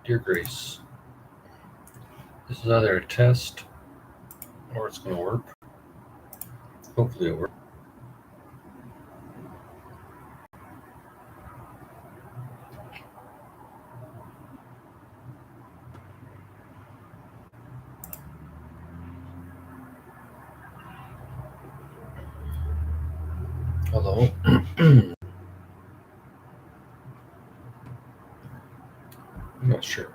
Dear Grace, this is either a test or it's going to work. Hopefully it works. Hello. I'm not sure.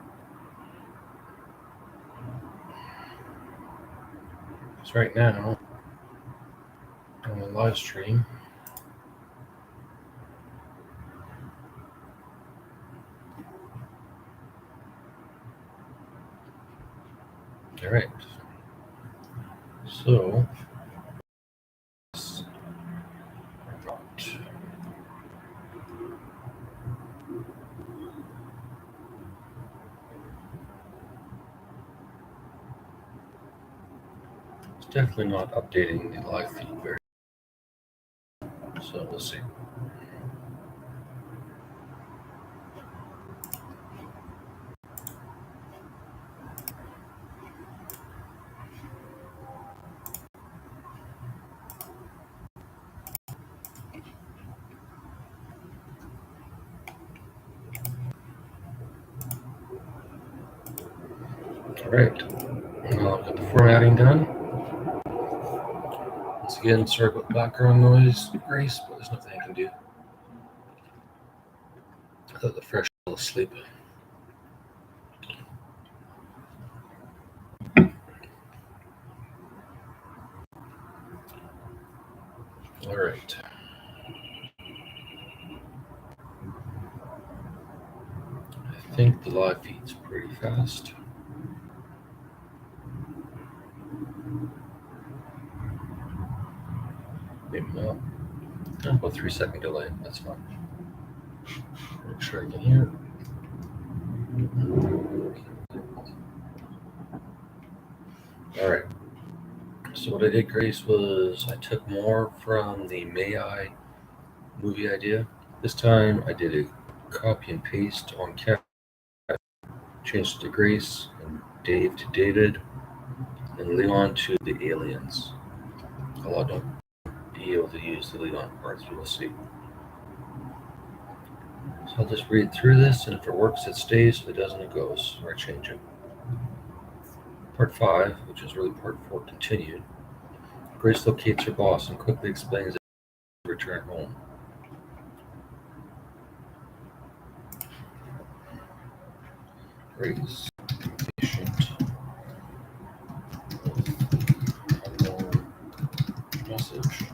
Because right now, on a live stream, all right. So, it's definitely not updating the live feed very. So we'll see. All right. Now I've got the formatting done. Once again, sorry about background noise, Grace, but there's nothing I can do. I thought the fresh fell asleep. All right. I think the live feed's pretty fast. Maybe not. About 3-second delay. That's fine. Make sure I can hear. All right. So what I did, Grace, was I took more from the May I movie idea. This time I did a copy and paste on Cat, changed it to Grace, and Dave to David, and Leon to the aliens. Although I don't be able to use the Leon parts, we'll see. So I'll just read through this, and if it works, it stays. If it doesn't, it goes, or I change it. Part 5, which is really part 4 continued. Grace locates her boss and quickly explains that she return home. Grace, patient, unknown message.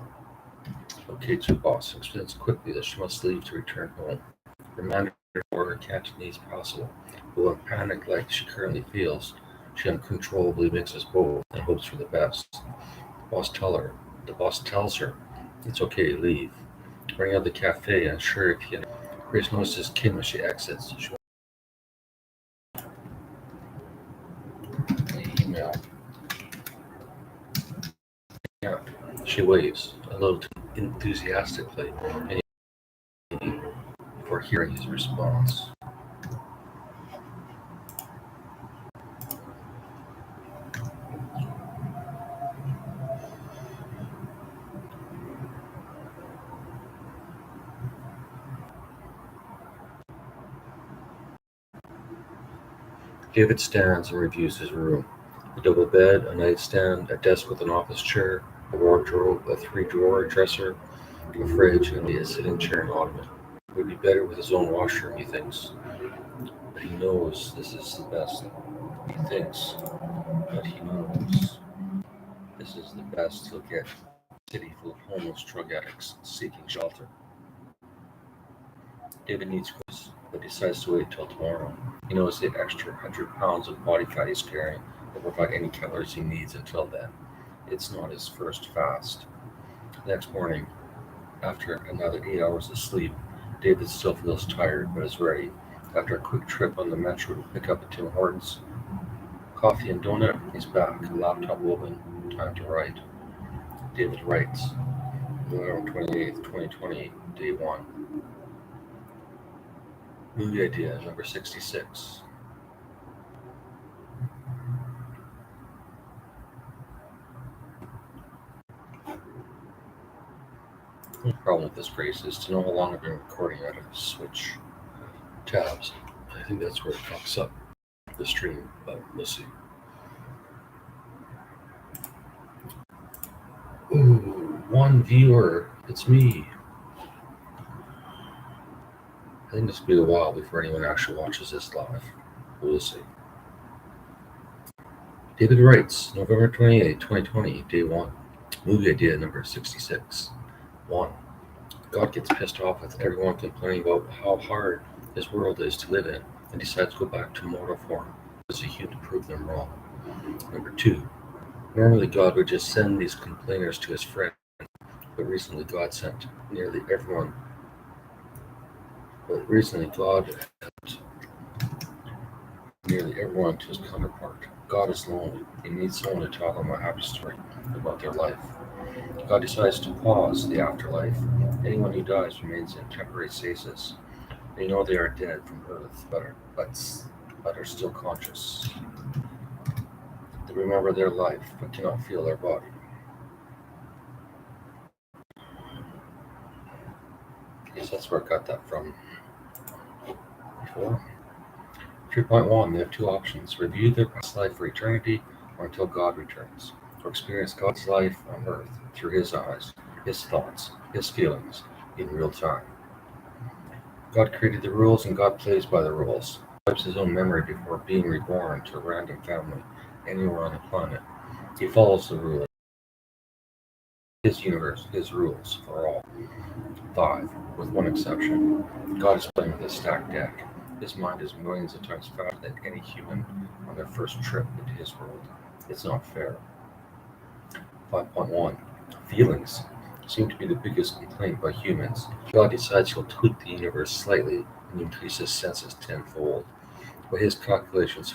Locates her boss and explains quickly that she must leave to return home. Reminding her where her cat needs possible. But when panicked like she currently feels, she uncontrollably mixes both and hopes for the best. The boss tells her it's okay to leave. Bring out the cafe and sure if you know. Grace notices Kim as she exits. Email. Yeah, she waves a little too enthusiastically before hearing his response. David stands and reviews his room. A double bed, a nightstand, a desk with an office chair, a wardrobe, a 3-drawer dresser, a fridge, and a sitting chair and ottoman. It would be better with his own washroom, he thinks. But he knows this is the best. He thinks, but he knows this is the best he'll get. A city full of homeless drug addicts seeking shelter. David needs clothes, but decides to wait till tomorrow. He knows the extra 100 pounds of body fat he's carrying will provide any calories he needs until then. It's not his first fast. The next morning, after another 8 hours of sleep, David still feels tired but is ready. After a quick trip on the metro to pick up a Tim Hortons, coffee and donut, he's back, laptop open, time to write. David writes, November 28th, 2020, day 1. Movie idea, number 66. The problem with this grace is to no longer be recording out of switch tabs. I think that's where it fucks up the stream, but we'll see. Ooh, one viewer. It's me. I think this will be a while before anyone actually watches this live. We'll see. David writes, November 28, 2020, day 1. Movie idea number 66. 1. God gets pissed off with everyone complaining about how hard his world is to live in and decides to go back to mortal form as a human to prove them wrong. Number 2. Normally God would just send these complainers to his friend, but recently God sent nearly everyone. But recently God sent nearly everyone to his counterpart. God is lonely. He needs someone to tell him a happy story about their life. God decides to pause the afterlife. Anyone who dies remains in temporary stasis. They know they are dead from birth, but are still conscious. They remember their life, but cannot feel their body. I guess that's where I got that from before. 3.1, they have two options: review their past life for eternity, or until God returns, or experience God's life on earth through his eyes, his thoughts, his feelings, in real time. God created the rules and God plays by the rules. He wipes his own memory before being reborn to a random family anywhere on the planet. He follows the rules. His universe, his rules for all. 5. With one exception. God is playing with a stacked deck. His mind is millions of times faster than any human on their first trip into his world. It's not fair. 5.1. Feelings seem to be the biggest complaint by humans. God decides he'll tweak the universe slightly and increase his senses tenfold. By his calculations,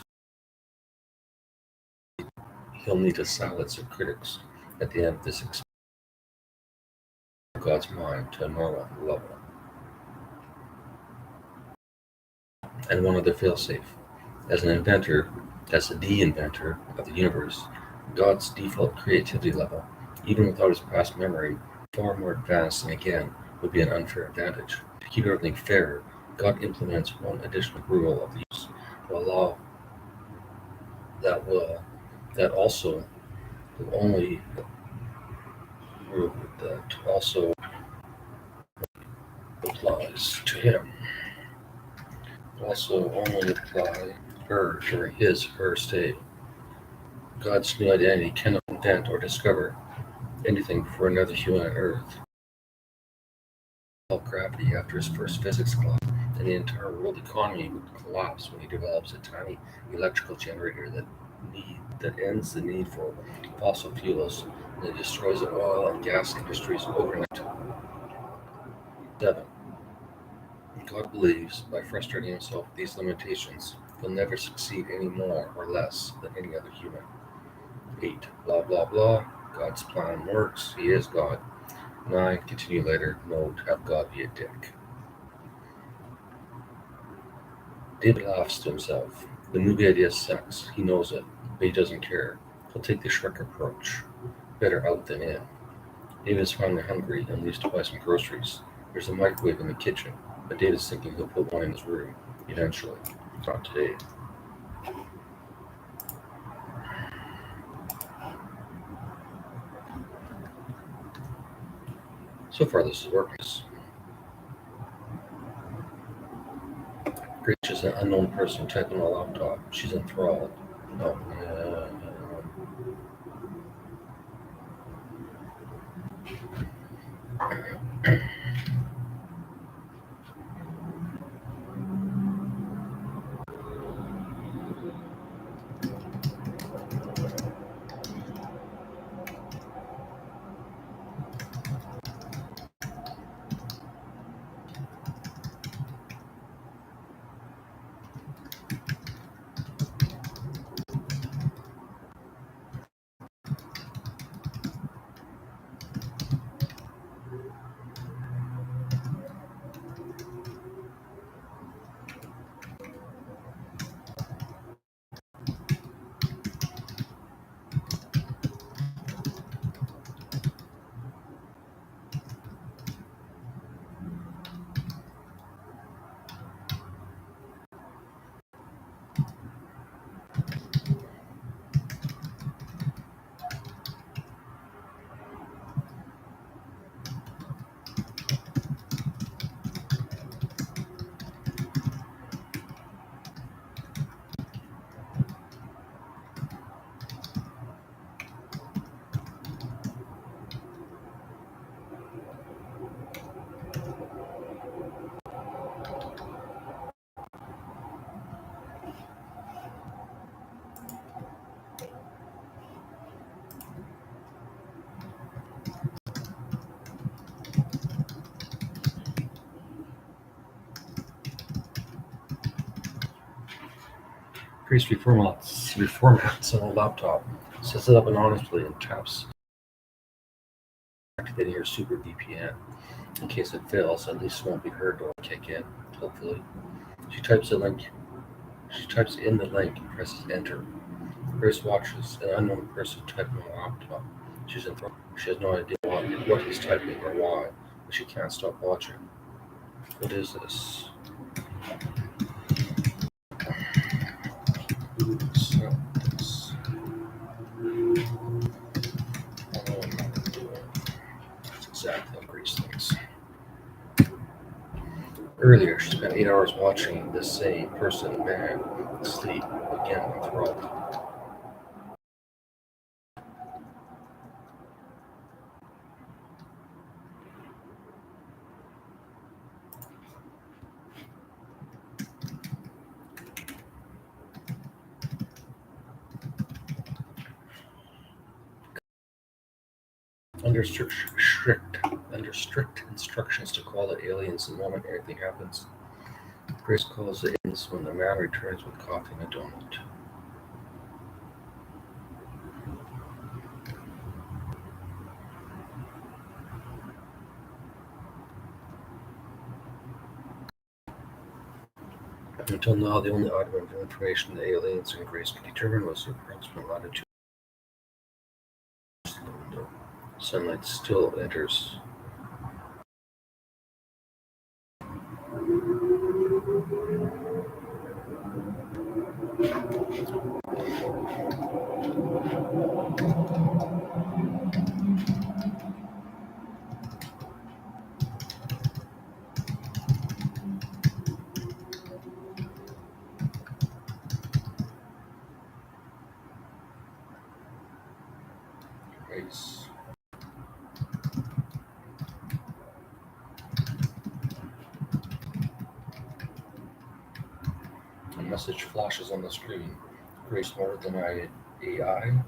he'll need to silence the critics at the end of this experiment of God's mind to a normal level. And one other failsafe. As the inventor of the universe, God's default creativity level, even without his past memory, far more advanced, and again would be an unfair advantage. To keep everything fair, God implements one additional rule of the use, a law that also only that also applies to him. Also only apply her during her stay. God's new identity cannot invent or discover anything for another human on Earth. Gravity after his first physics class, and the entire world economy would collapse when he develops a tiny electrical generator that ends the need for fossil fuels and it destroys the oil and gas industries overnight. 7. God believes, by frustrating himself with these limitations, he'll never succeed any more or less than any other human. 8. Blah blah blah. God's plan works. He is God. 9. Continue later. Note, have God be a dick. David laughs to himself. The movie idea sucks. He knows it, but he doesn't care. He'll take the Shrek approach. Better out than in. David's finally hungry and leaves to buy some groceries. There's a microwave in the kitchen, but David's thinking he'll put one in his room, eventually. Not today. So far, this is working. Rach is an unknown person typing on a laptop. She's enthralled. Oh, Grace reformats on a laptop, sets it up anonymously, and taps activating her super VPN. In case it fails, at least it won't be heard or kick in, hopefully. She types the link. She types in the link and presses enter. Grace watches an unknown person typing on a laptop. She's enthralled. She has no idea what he's typing or why, but she can't stop watching. What is this? Who sent this? I don't know what I'm doing. That's exactly how Grace thinks. Earlier, she spent 8 hours watching this same person, man, sleep, again enthralled. Under strict instructions to call the aliens the moment anything happens. Grace calls the aliens when the man returns with coffee and a donut. Until now, the only item of information the aliens and Grace could determine was the approximate latitude of the window. Sunlight still enters. Grace. A message flashes on the screen. Grace more than AI.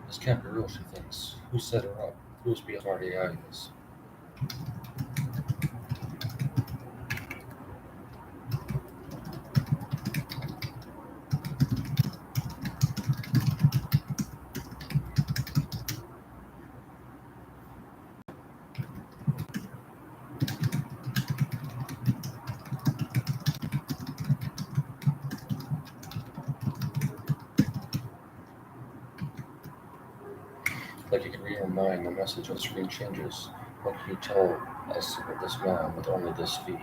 This can't be real, she thinks. Who set her up? Who's beyond smart AI is? Like you can read her mind, the message on the screen changes. What can you tell us about this man with only this feed?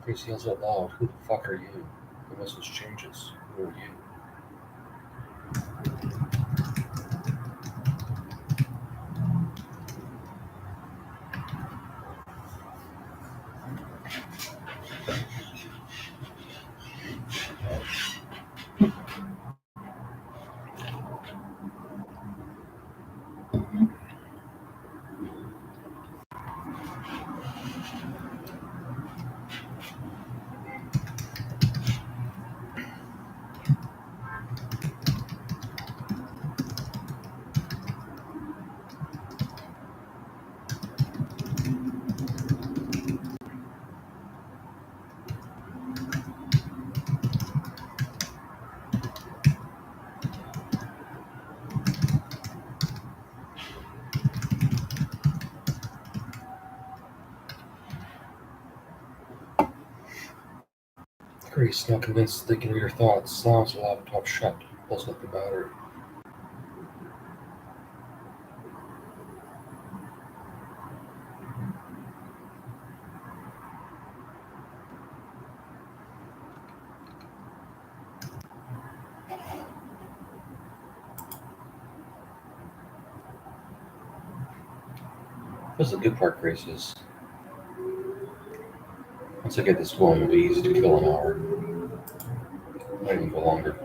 Grace yells out loud, "Who the fuck are you?" The message changes. Who are you? Grace, now convinced they can read her thoughts, slams the laptop shut, pulls out the battery. This is the good part, Grace, is once I get this going, it'll be easy to kill an hour. Might even go longer.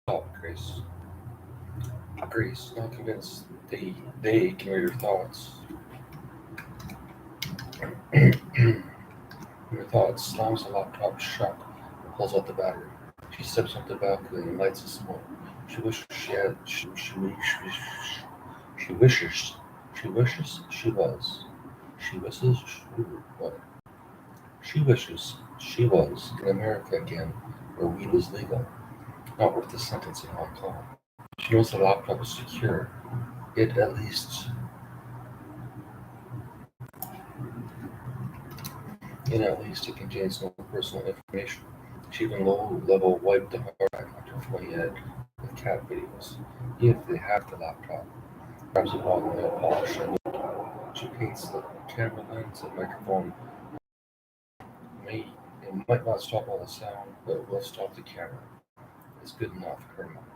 Oh, Grace. Grace, now convinced they can read her thoughts. Her thoughts, slams the laptop shut, and pulls out the battery. She steps onto the balcony and lights a smoke. She wishes she had. She wishes. She wishes she was. She wishes she what? She wishes she was in America again, where weed was legal, not worth a sentence in Hong Kong. She knows the laptop is secure. It at least it contains no personal information. She even low-level wiped the hard drive after filling it with cat videos. Even if they hacked the laptop, grabs a bottle of nail polish and she paints the camera lens and microphone. It might not stop all the sound, but it will stop the camera. It's good enough in her mind.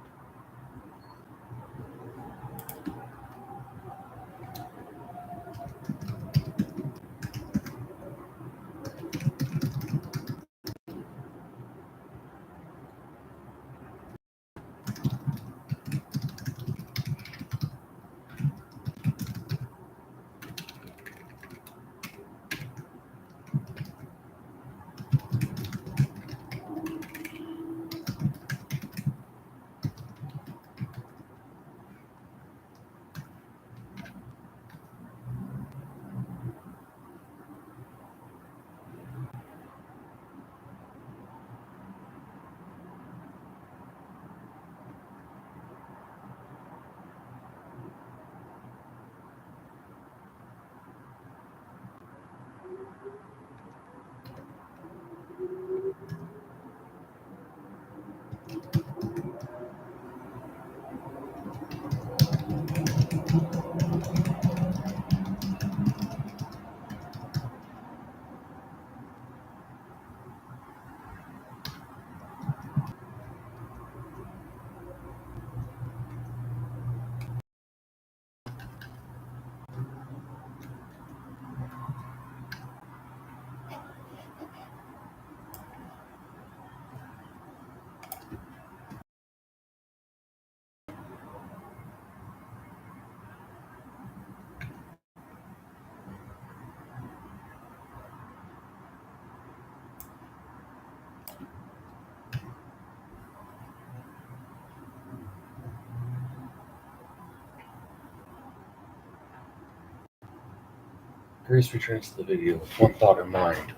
Grace returns to the video with one thought in mind.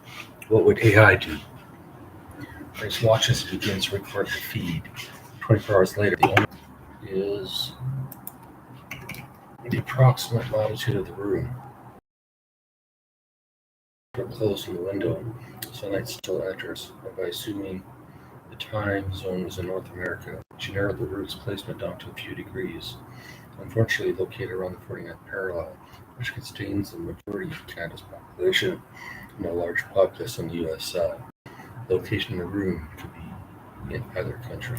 What would AI do? Grace watches and begins to record the feed. 24 hours later, the owner is the approximate latitude of the room. We're closing the window, sunlight still enters, and by assuming the time zone was in North America, she narrowed the route's placement down to a few degrees. Unfortunately, located around the 49th parallel, which contains the majority of Canada's population and a large populace on the U.S. side. Location of the room could be in either country.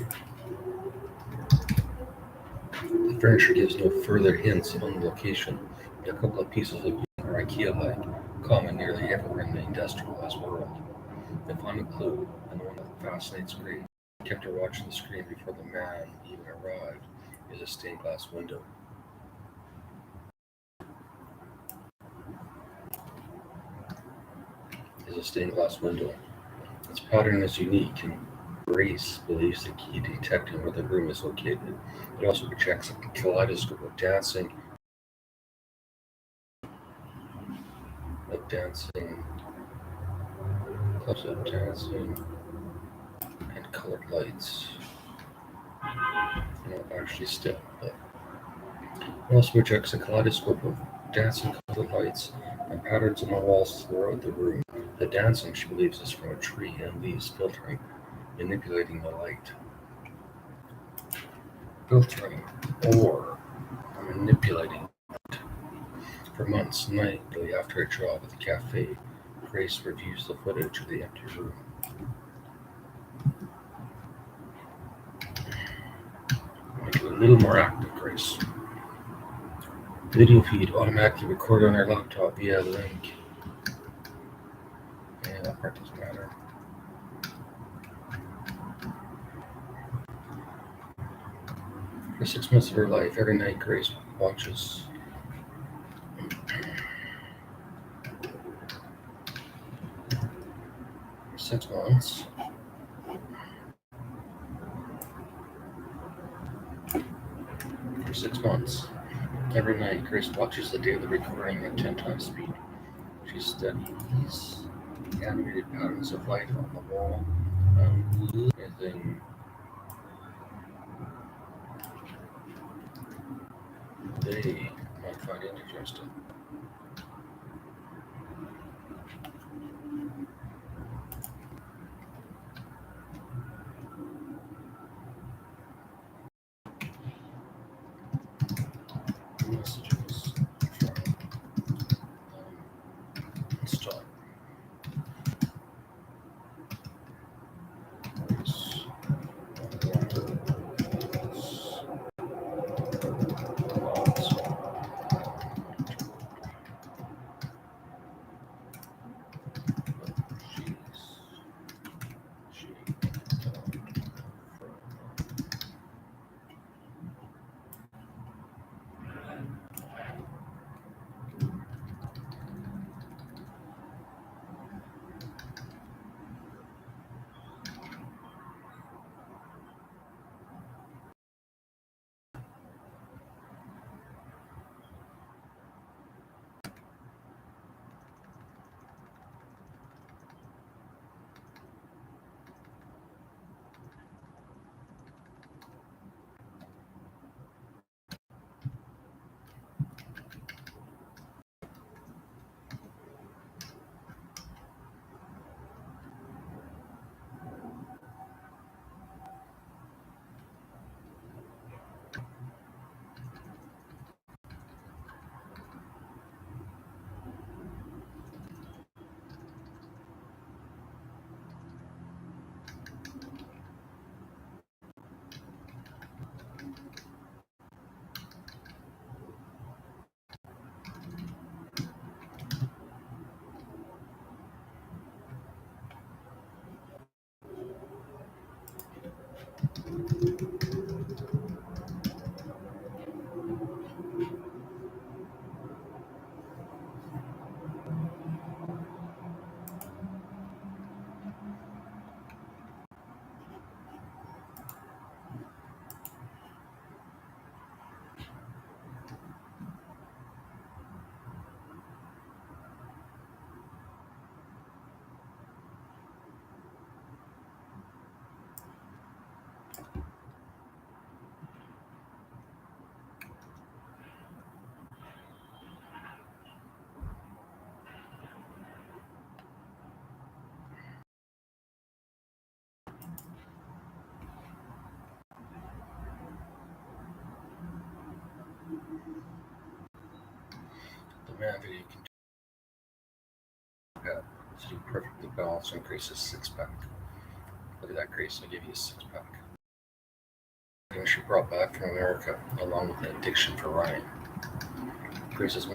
The furniture gives no further hints on the location. A couple of pieces of are IKEA-like, common nearly everywhere in the industrialized world. The final clue, and the one that fascinates Grace, kept her watching the screen before the man even arrived, is a stained glass window. Its pattern is unique, and Grace believes the key to detecting where the room is located. It also projects a kaleidoscope of dancing, clubs of dancing, and colored lights. Not actually still, but it also projects a kaleidoscope of dancing colored lights and patterns on the walls throughout the room. The dancing, she believes, is from a tree and leaves filtering, manipulating the light. Filtering or manipulating it. For months, nightly after a job at the cafe, Grace reviews the footage of the empty room. Make it a little more active, Grace. Video feed automatically recorded on her laptop via link. Yeah, that part doesn't matter. For 6 months of her life, every night Grace watches. For 6 months. For 6 months. Every night, Grace watches the daily recording at 10 times speed. She studies the animated patterns of light on the wall and anything they might find interesting. man video can do that. Sitting perfectly balanced on Grace's six-pack. Look at that, Grace. I gave you a six-pack. And she brought back from America, along with an addiction for Ryan. Grace's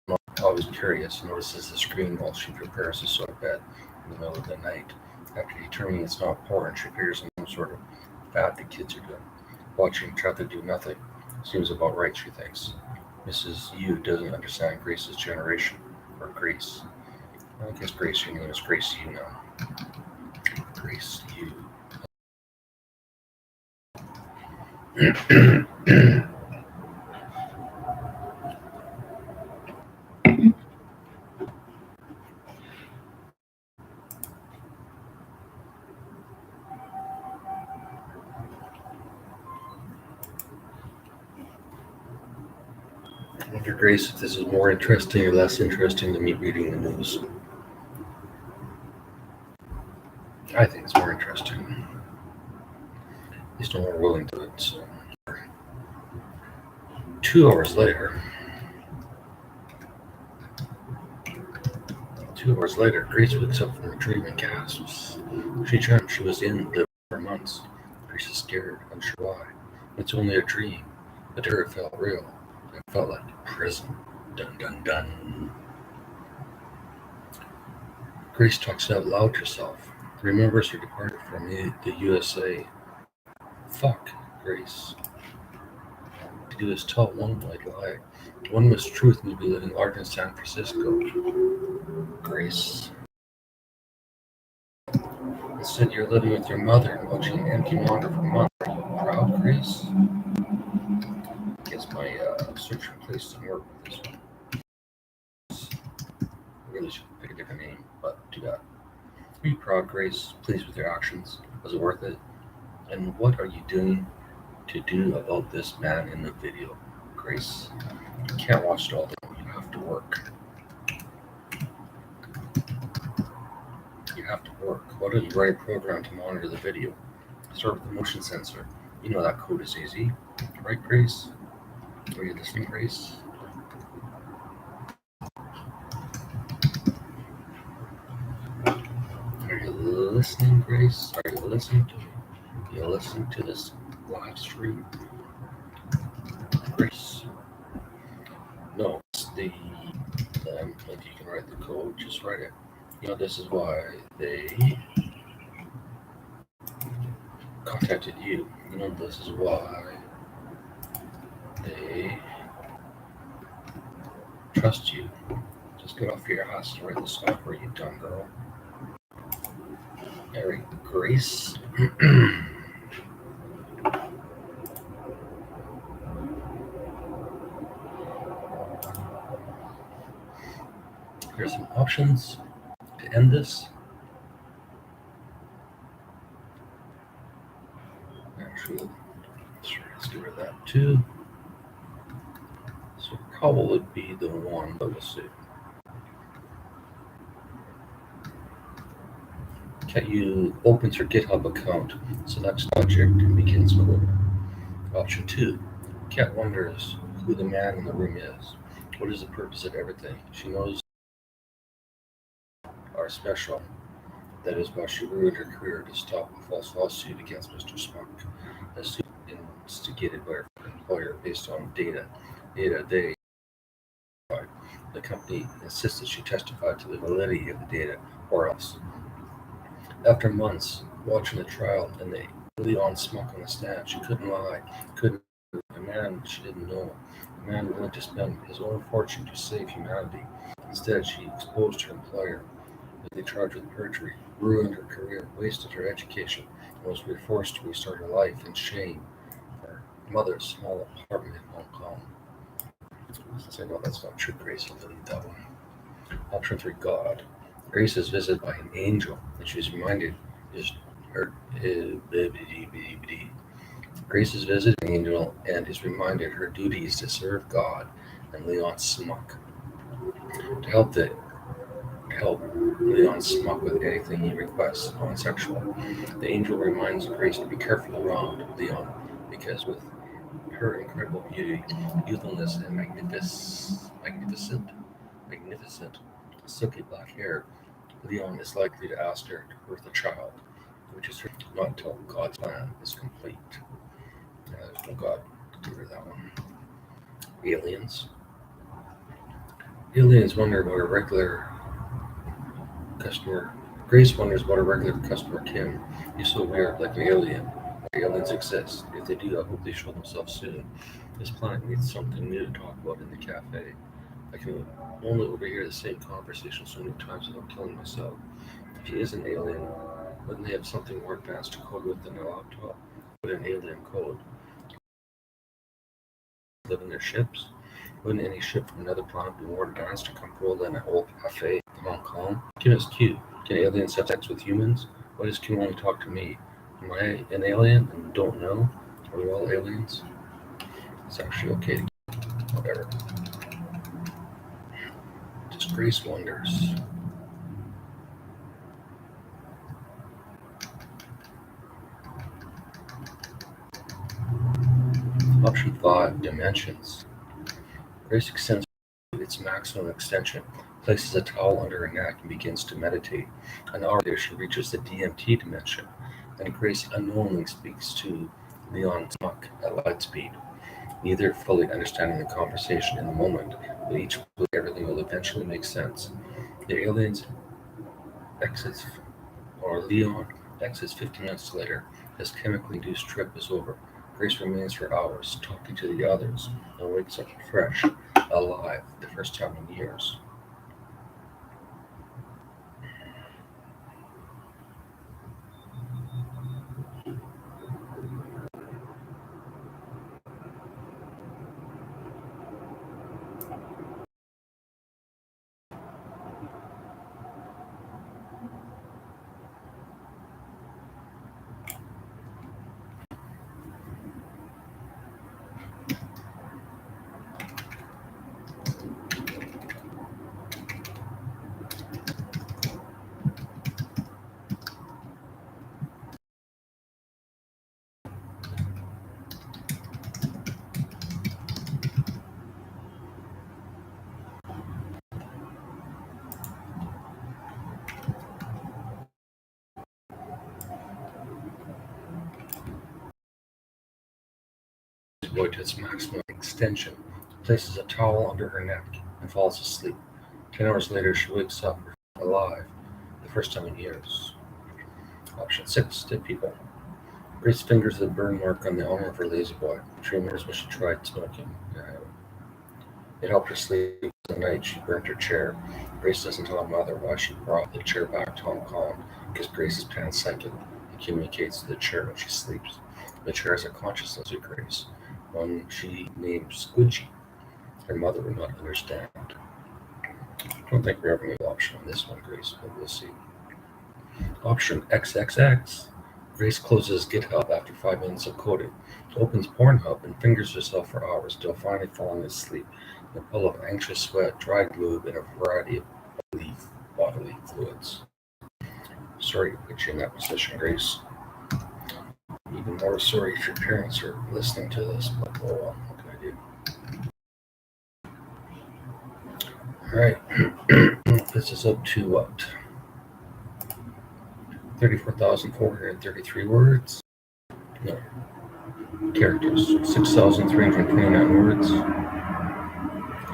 mom, always curious, notices the screen while she prepares to soak bed in the middle of the night. After determining it's not porn, she figures on some sort of fad the kids are doing. Watching each other do nothing seems about right, she thinks. Mrs. Yu doesn't understand Grace's generation, or Grace. I guess Grace, your name is Grace Yu now. Grace Yu. I wonder, Grace, if this is more interesting or less interesting than me reading the news. I think it's more interesting. At least I'm more willing to it. So. 2 hours later, Grace wakes up from her dream and gasps. She dreamt she was in the for months. Grace is scared, unsure why. It's only a dream, but to her it felt real. It felt like prison. Dun dun dun. Grace talks out loud to herself. Remembers her departure from the USA. Fuck, Grace. To do is tell one white lie. One mistruth may be living large in San Francisco. Grace. Instead, you're living with your mother and watching an empty monitor for months. Are you proud, Grace? I guess my search for place didn't work with this one. I really should pick a different name, but do that. Are you proud, Grace? Pleased with your actions? Was it worth it? And what are you doing to do about this man in the video, Grace? You can't watch it all day. You have to work. You have to work. Why don't you write a program to monitor the video? Start with the motion sensor. You know that code is easy. Right, Grace? Are you listening, Grace? Are you listening, Grace? Are you listening to me? Are you listening to this live stream? Grace? No, it's the if you can write the code, just write it. You know, this is why they contacted you. You know, this is why they trust you. Just get off your ass and write the software, you dumb girl. Mary Grace. Here's some options to end this. Actually, let's get rid of that too. So probably would be the one, but we'll see. Cat U opens her GitHub account, selects object, and begins code. Option 2. Cat wonders who the man in the room is. What is the purpose of everything? She knows are special. That is why she ruined her career to stop a false lawsuit against Mr. Smock. A suit instigated by her employer based on data they the company insisted she testified to the validity of the data, or else. After months watching the trial and the Leon Smock on the stand, she couldn't lie, couldn't a man she didn't know, a man willing to spend his own fortune to save humanity. Instead, she exposed her employer, they charged with perjury, ruined her career, wasted her education, and was forced to restart her life in shame for her mother's small apartment in Hong Kong. Since I know that's not true, Grace, I'll delete that one. Option 3, God. Grace is visited by an angel, and she's reminded Grace is visited by an angel and is reminded her duty is to serve God and Leon Smock. To help Leon Smock with anything he requests, non-sexual. The angel reminds Grace to be careful around Leon, because with her incredible beauty, youthfulness, and magnificent, magnificent, silky black hair, Leon is likely to ask her to birth a child, which is not until God's plan is complete. There's no God to give her that one. Aliens. Aliens wonder what a regular customer. Grace wonders what a regular customer Kim is so weird, like an alien. Like aliens exist. If they do, I hope they show themselves soon. This planet needs something new to talk about in the cafe. I can only overhear the same conversation so many times without killing myself. If he is an alien, wouldn't they have something more advanced to code with than a laptop? Would an alien code? Live in their ships? Wouldn't any ship from another planet be more advanced to come roll in a whole cafe in Hong Kong? Kim is cute. Can aliens have sex with humans? Why does Kim only talk to me? Am I an alien and don't know? Are we all aliens? It's actually okay to whatever. Just Grace wonders. Option 5, dimensions. Grace extends its maximum extension, places a towel under her neck, and begins to meditate. An hour later, she reaches the DMT dimension, and Grace unknowingly speaks to Leon Smuck at light speed, neither fully understanding the conversation in the moment, but each believe everything will eventually make sense. The aliens exits, or Leon exits 15 minutes later. His chemically induced trip is over. Grace remains for hours, talking to the others, and wakes up fresh, alive, the first time in years. Avoid to its maximum extension, places a towel under her neck, and falls asleep. 10 hours later, she wakes up, alive, the first time in years. Option 6, dead people. Grace fingers the burn mark on the arm of her lazy boy. She remembers when she tried smoking. It helped her sleep. That night, she burnt her chair. Grace doesn't tell her mother why she brought the chair back to Hong Kong, because Grace is panpsychic and communicates to the chair when she sleeps. The chair has a consciousness of Grace, one she named Squidgy. Her mother would not understand. I don't think we ever have an option on this one, Grace, but we'll see. Option XXX. Grace closes GitHub after 5 minutes of coding, opens Pornhub, and fingers herself for hours, till finally falling asleep in a pool of anxious sweat, dry lube, and a variety of bodily fluids. Sorry to put you in that position, Grace. Even more sorry if your parents are listening to this, but oh well, what can I do? Alright, this is up to what? 34,433 words? No. Characters. 6,329 words.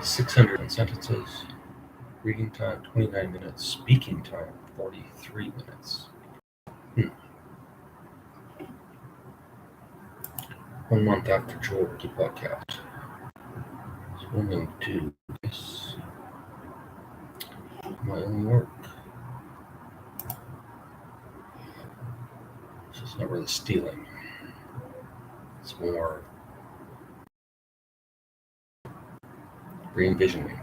600 sentences. Reading time, 29 minutes. Speaking time, 43 minutes. 1 month after Joe Ricky podcast. It's willing to do this. My own work. So it's not really stealing. It's more re-envisioning.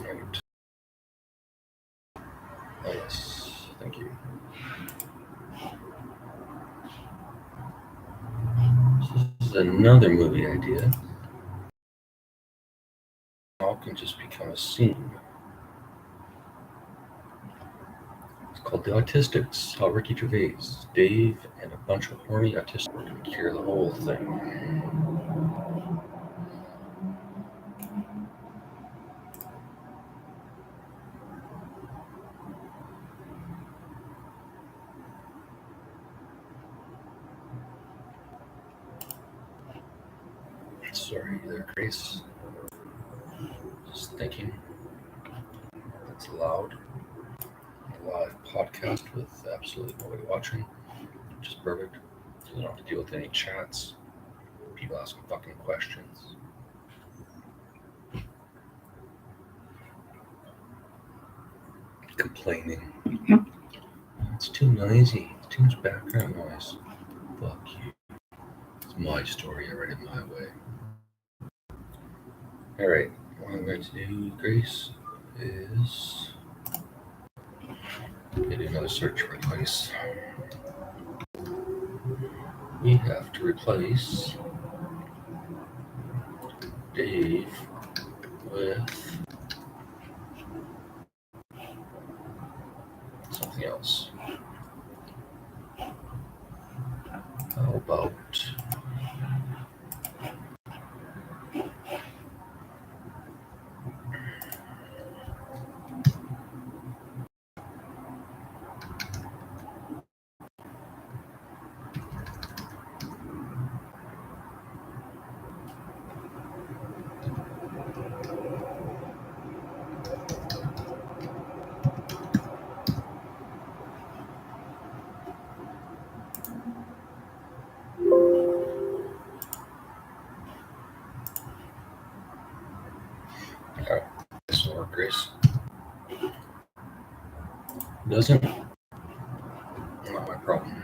Right. Oh yes, thank you. This is another movie idea. All can just become a scene. It's called The Autistics, how Ricky Gervais, Dave, and a bunch of horny autistics were going to cure the whole thing. Sorry there, Grace. Just thinking. That's loud. A live podcast with absolutely nobody watching, which is perfect. So you don't have to deal with any chats. People asking fucking questions. Complaining. It's too noisy. It's too much background noise. Fuck you. It's my story. I read it my way. Alright, what I'm going to do, Grace, is do another search replace. We have to replace Dave with something else. How about this will work, Grace? Doesn't? Not my problem.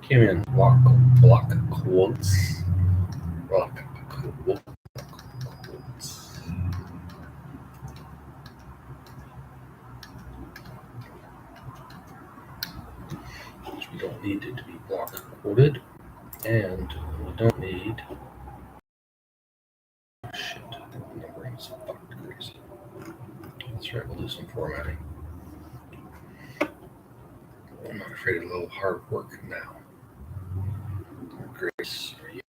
Came in block quotes. Block quotes. Which we don't need it to be block quoted, and we don't need shit. Numbering is fucked crazy. That's right, we'll do some formatting. I'm not afraid of a little hard work now. Grace, are you?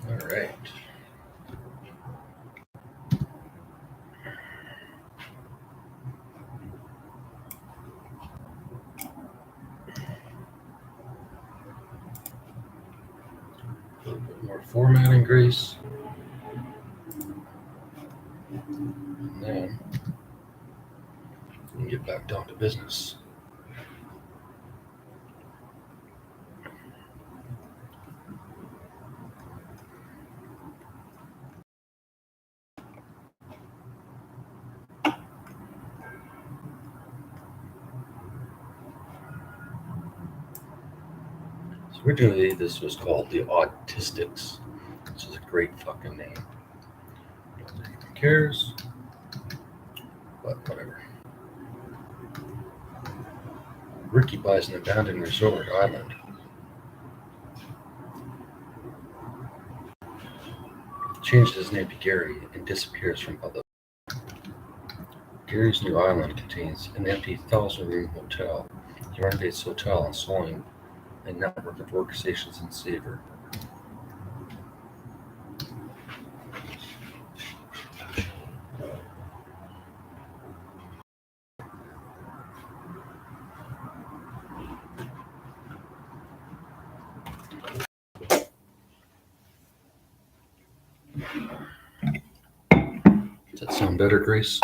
All right. A little bit more formatting, Grace. And then we can get back down to business. So originally, this was called The Autistics, which is a great fucking name. Nobody cares, but whatever. Ricky buys an abandoned resort island. Changes his name to Gary and disappears from public. Gary's new island contains an empty 1,000-room hotel. He renovates the hotel, installing a network of workstations and Savor. Does that sound better, Grace?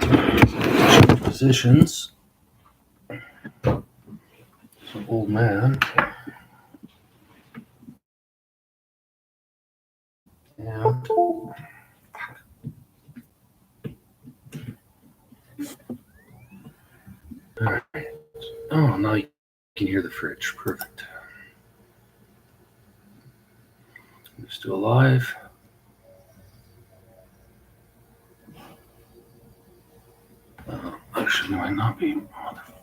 Change positions. Some old man And all right. Oh, now you can hear the fridge. Perfect. It's still alive. Actually, no, I might not be. Motherfucker.